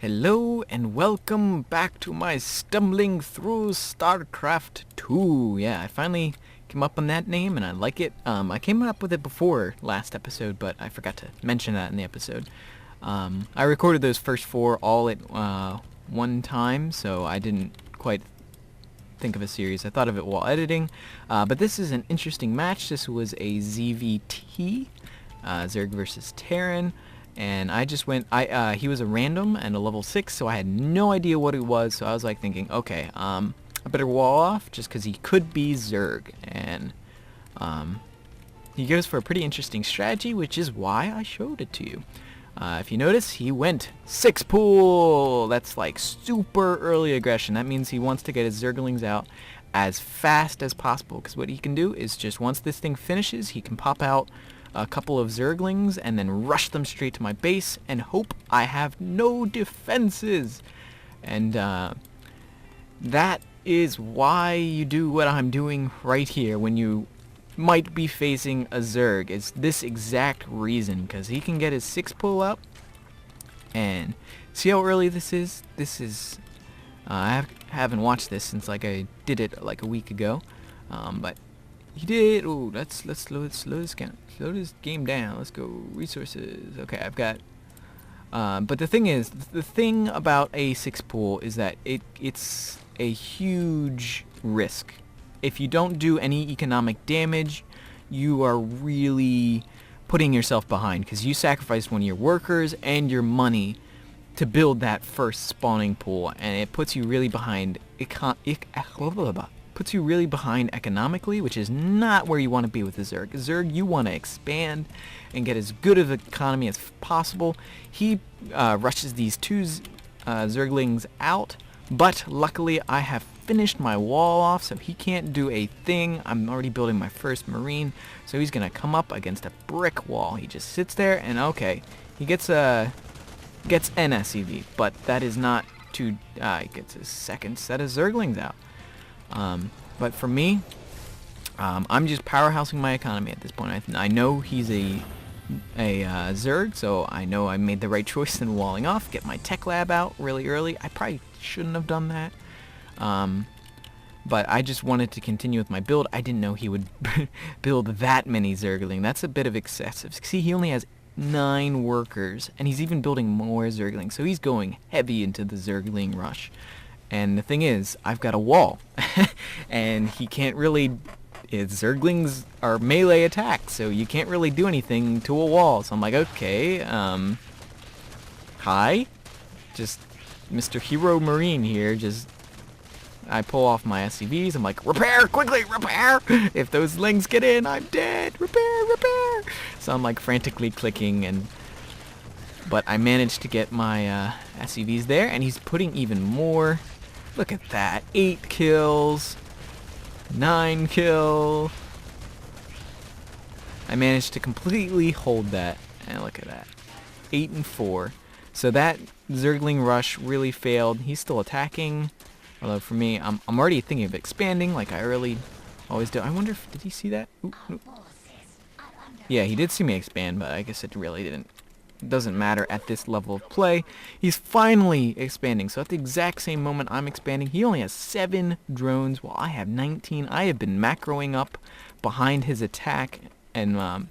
Hello and welcome back to my stumbling through Starcraft 2. Yeah, I finally came up on that name and I like it. I came up with it before last episode, but I forgot to mention that in the episode. I recorded those first four all at one time, so I didn't quite think of a series. I thought of it while editing. But this is an interesting match. This was a ZVT, Zerg versus Terran. And I just went, he was a random and a level 6, so I had no idea what it was, so I was like thinking, okay, I better wall off, just because he could be Zerg, and, he goes for a pretty interesting strategy, which is why I showed it to you. If you notice, he went 6 pool! That's like super early aggression. That means he wants to get his Zerglings out as fast as possible, because what he can do is just once this thing finishes, he can pop out a couple of Zerglings and then rush them straight to my base and hope I have no defenses. And that is why you do what I'm doing right here when you might be facing a Zerg. It's this exact reason, because he can get his 6 pull up. And see how early this is? This is I haven't watched this since like I did it like a week ago, but he did. Oh, let's slow this game down. Let's go resources. Okay, I've got. But the thing is, the thing about a 6 pool is that it's a huge risk. If you don't do any economic damage, you are really putting yourself behind, because you sacrificed one of your workers and your money to build that first spawning pool, and it puts you really behind economically, which is not where you want to be with the Zerg. Zerg, you want to expand and get as good of an economy as possible. He rushes these 2 Zerglings out, but luckily I have finished my wall off, so he can't do a thing. I'm already building my first Marine, so he's going to come up against a brick wall. He just sits there, and okay, he gets an SCV, but that is not too... he gets his second set of Zerglings out. But for me, I'm just powerhousing my economy at this point. I know he's a Zerg, so I know I made the right choice in walling off. Get my tech lab out really early. I probably shouldn't have done that. But I just wanted to continue with my build. I didn't know he would build that many Zergling. That's a bit of excessive. See, he only has 9 workers, and he's even building more Zerglings. So he's going heavy into the Zergling rush. And the thing is, I've got a wall, and he can't really... Zerglings are melee attacks, so you can't really do anything to a wall. So I'm like, okay, hi? Just Mr. Hero Marine here, I pull off my SCVs, I'm like, repair, quickly, repair! If those lings get in, I'm dead! Repair, repair! So I'm like frantically clicking, but I managed to get my SCVs there, and he's putting even more. Look at that, 8 kills, 9 kill. I managed to completely hold that, and look at that, 8 and 4. So that Zergling rush really failed. He's still attacking, although for me, I'm already thinking of expanding, like I always do. I wonder if, did he see that? Ooh, ooh. Yeah, he did see me expand, but I guess it really didn't. It doesn't matter at this level of play. He's finally expanding. So at the exact same moment I'm expanding, he only has 7 drones while I have 19. I have been macroing up behind his attack, and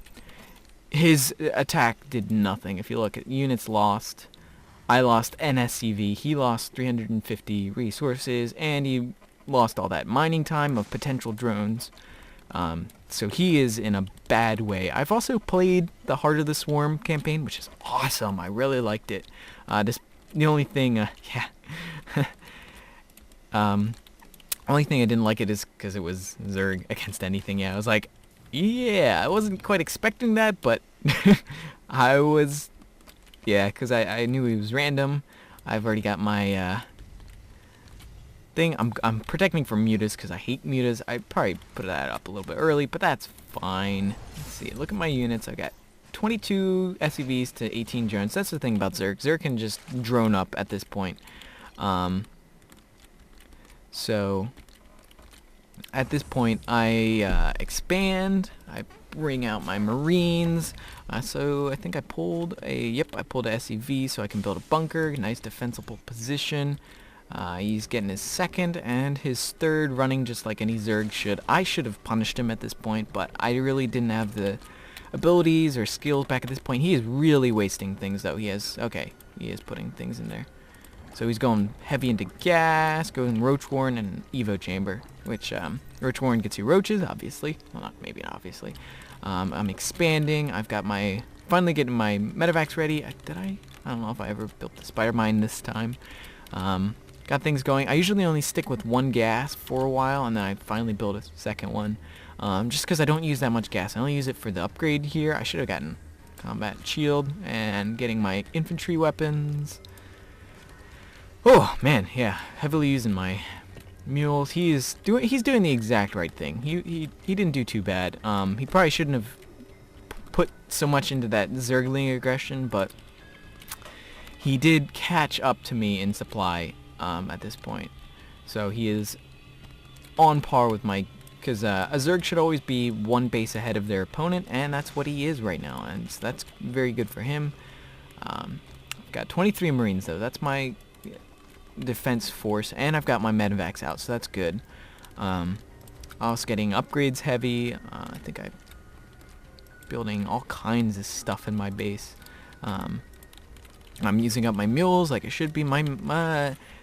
his attack did nothing. If you look at units lost, I lost an SCV, he lost 350 resources, and he lost all that mining time of potential drones. So he is in a bad way. I've also played the Heart of the Swarm campaign, which is awesome. I really liked it. The only thing, only thing I didn't like it is because it was Zerg against anything. Yeah, I was like, yeah, I wasn't quite expecting that, but I was, yeah, because I knew he was random. I've already got my thing. I'm protecting from mutas because I hate mutas. I probably put that up a little bit early, but that's fine. Let's see. Look at my units. I got 22 SCVs to 18 drones. That's the thing about Zerg. Zerg can just drone up at this point. So at this point, I expand. I bring out my Marines. So I think I pulled a SCV so I can build a bunker. Nice defensible position. He's getting his second and his third running just like any Zerg should. I should have punished him at this point, but I really didn't have the abilities or skills back at this point. He is really wasting things, though. He is putting things in there. So he's going heavy into gas, going Roach Warren and Evo Chamber, which Roach Warren gets you roaches, obviously. Well, maybe not obviously. I'm expanding. I've got finally getting my medevacs ready. I don't know if I ever built the spider mine this time. Got things going. I usually only stick with one gas for a while, and then I finally build a second one. Just because I don't use that much gas. I only use it for the upgrade here. I should have gotten combat shield and getting my infantry weapons. Oh man, yeah, heavily using my mules. He's doing the exact right thing. He didn't do too bad. He probably shouldn't have put so much into that Zergling aggression, but he did catch up to me in supply at this point. So he is on par with my, because a Zerg should always be one base ahead of their opponent, and that's what he is right now, and so that's very good for him. I've got 23 Marines though. That's my defense force, and I've got my medevacs out, so that's good. Also getting upgrades heavy. I think I'm building all kinds of stuff in my base. I'm using up my mules like it should be.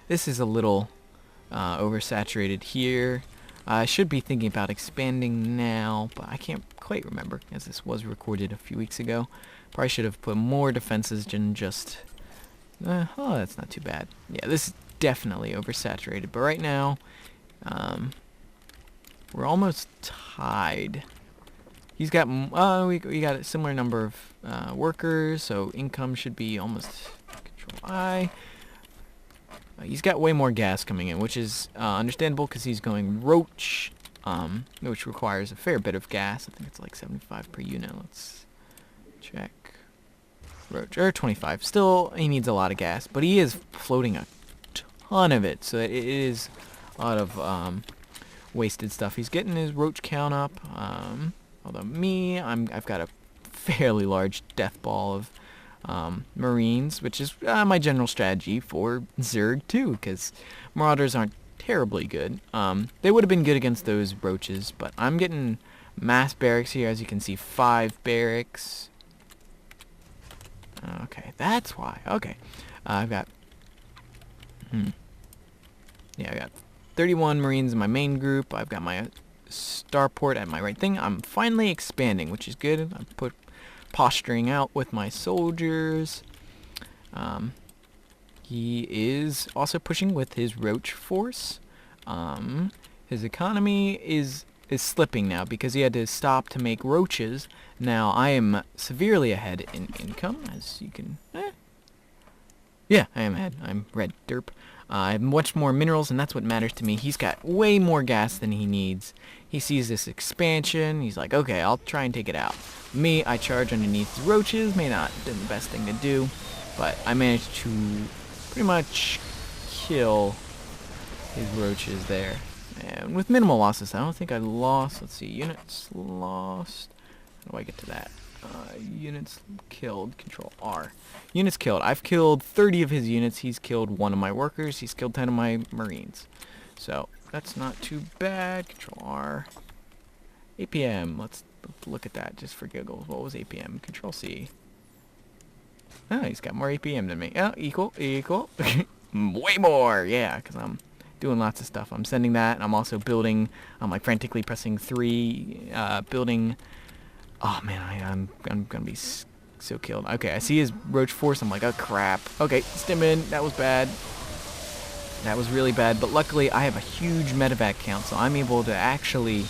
This is a little oversaturated here. I should be thinking about expanding now, but I can't quite remember, as this was recorded a few weeks ago. Probably should have put more defenses than just... oh, that's not too bad. Yeah, this is definitely oversaturated, but right now, we're almost tied. He's got... we got a similar number of workers, so income should be almost... Control I. He's got way more gas coming in, which is understandable because he's going Roach, which requires a fair bit of gas. I think it's like 75 per unit. Let's check. Roach, or 25. Still, he needs a lot of gas, but he is floating a ton of it, so it is a lot of wasted stuff. He's getting his Roach count up. Although I've got a fairly large death ball of Marines, which is my general strategy for Zerg too, because Marauders aren't terribly good. They would have been good against those Roaches, but I'm getting mass barracks here. As you can see, 5 barracks. Okay, that's why. Okay, I've got I got 31 Marines in my main group. I've got my starport at my right thing. I'm finally expanding, which is good. I put posturing out with my soldiers. He is also pushing with his Roach force. His economy is slipping now because he had to stop to make roaches. Now I am severely ahead in income, as you can... Yeah, I am ahead. I'm red derp. I have much more minerals, and that's what matters to me. He's got way more gas than he needs. He sees this expansion. He's like, okay, I'll try and take it out. Me, I charge underneath the roaches. May not have been the best thing to do, but I managed to pretty much kill his roaches there. And with minimal losses. I don't think I lost. Let's see. Units lost. How do I get to that? Units killed. Control R. Units killed. I've killed 30 of his units. He's killed 1 of my workers. He's killed 10 of my Marines. So that's not too bad. Control R. APM. Let's look at that just for giggles. What was APM? Control C. Oh, he's got more APM than me. Oh, equal. Way more. Yeah, because I'm doing lots of stuff. I'm sending that. And I'm also building. I'm like frantically pressing 3. Building. Oh man, I'm gonna be so killed. Okay, I see his Roach force. I'm like, oh crap. Okay, stim in. That was bad. That was really bad. But luckily, I have a huge medevac count, so I'm able to actually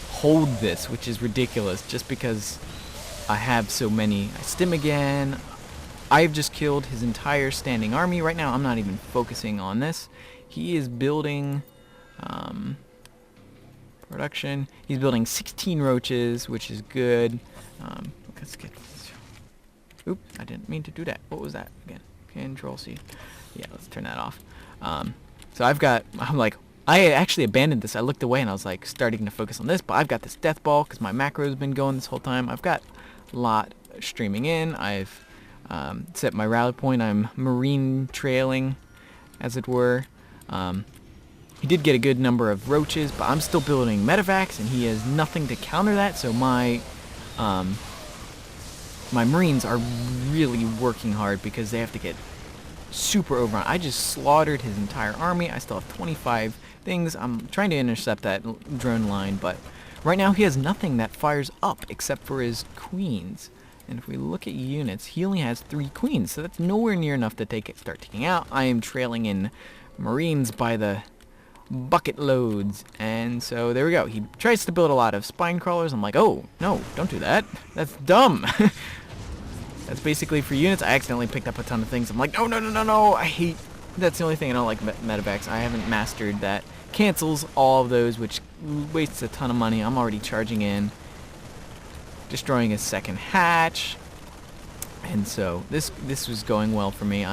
hold this, which is ridiculous, just because I have so many. I stim again. I've just killed his entire standing army. Right now, I'm not even focusing on this. He is building... production. He's building 16 roaches, which is good. Let's get... Oop, I didn't mean to do that. What was that again? Control C. Yeah, let's turn that off. So I'm like I actually abandoned this. I looked away and I was like starting to focus on this, but I've got this death ball because my macro's been going this whole time. I've got a lot streaming in. I've set my rally point. I'm marine trailing, as it were. He did get a good number of roaches, but I'm still building medevacs, and he has nothing to counter that. So my marines are really working hard because they have to get super overrun. I just slaughtered his entire army. I still have 25 things. I'm trying to intercept that drone line, but right now he has nothing that fires up except for his queens. And if we look at units, he only has 3 queens, so that's nowhere near enough to start taking out. I am trailing in marines by the bucket loads, and so there we go. He tries to build a lot of spine crawlers. I'm like, oh no, don't do that. That's dumb. That's basically for units. I accidentally picked up a ton of things. I'm like, no, no, no, no, no. I hate. That's the only thing I don't like medevacs. I haven't mastered that. Cancels all of those, which wastes a ton of money. I'm already charging in, destroying his second hatch, and so this was going well for me.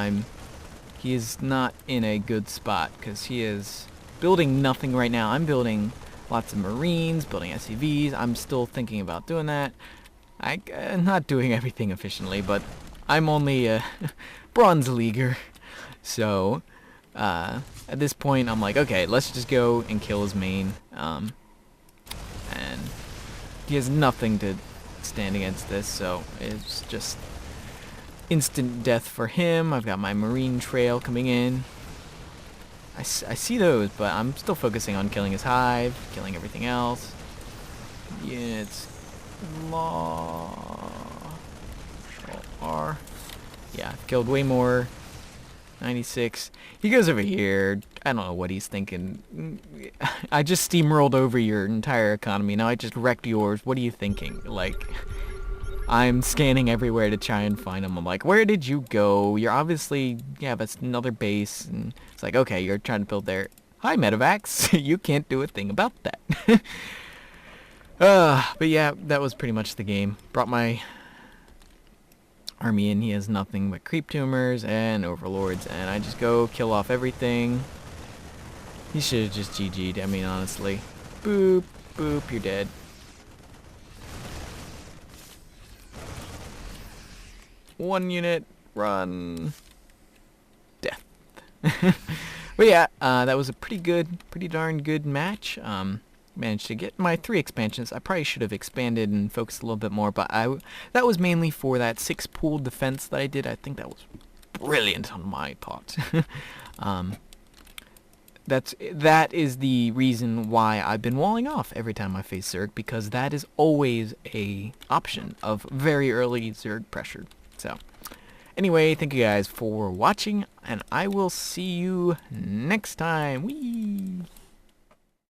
He is not in a good spot because he is building nothing right now. I'm building lots of marines, building SCVs. I'm still thinking about doing that. I'm not doing everything efficiently, but I'm only a bronze leaguer. So, at this point, I'm like, okay, let's just go and kill his main. And he has nothing to stand against this, so it's just instant death for him. I've got my marine trail coming in. I see those, but I'm still focusing on killing his hive, killing everything else. Units. R. Yeah, I've killed way more. 96. He goes over here. I don't know what he's thinking. I just steamrolled over your entire economy. Now I just wrecked yours. What are you thinking? Like, I'm scanning everywhere to try and find him. I'm like, where did you go? You're obviously, yeah, that's another base. And it's like, okay, you're trying to build there. Hi, medevacs. You can't do a thing about that. But yeah, that was pretty much the game. Brought my army in. He has nothing but creep tumors and overlords, and I just go kill off everything. He should have just GG'd, I mean, honestly. Boop, boop, you're dead. One unit, run. Death. But yeah, that was a pretty darn good match. Managed to get my 3 expansions. I probably should have expanded and focused a little bit more, but that was mainly for that 6 pooled defense that I did. I think that was brilliant on my part. That is the reason why I've been walling off every time I face Zerg, because that is always a option of very early Zerg pressure. So anyway, thank you guys for watching, and I will see you next time. Whee!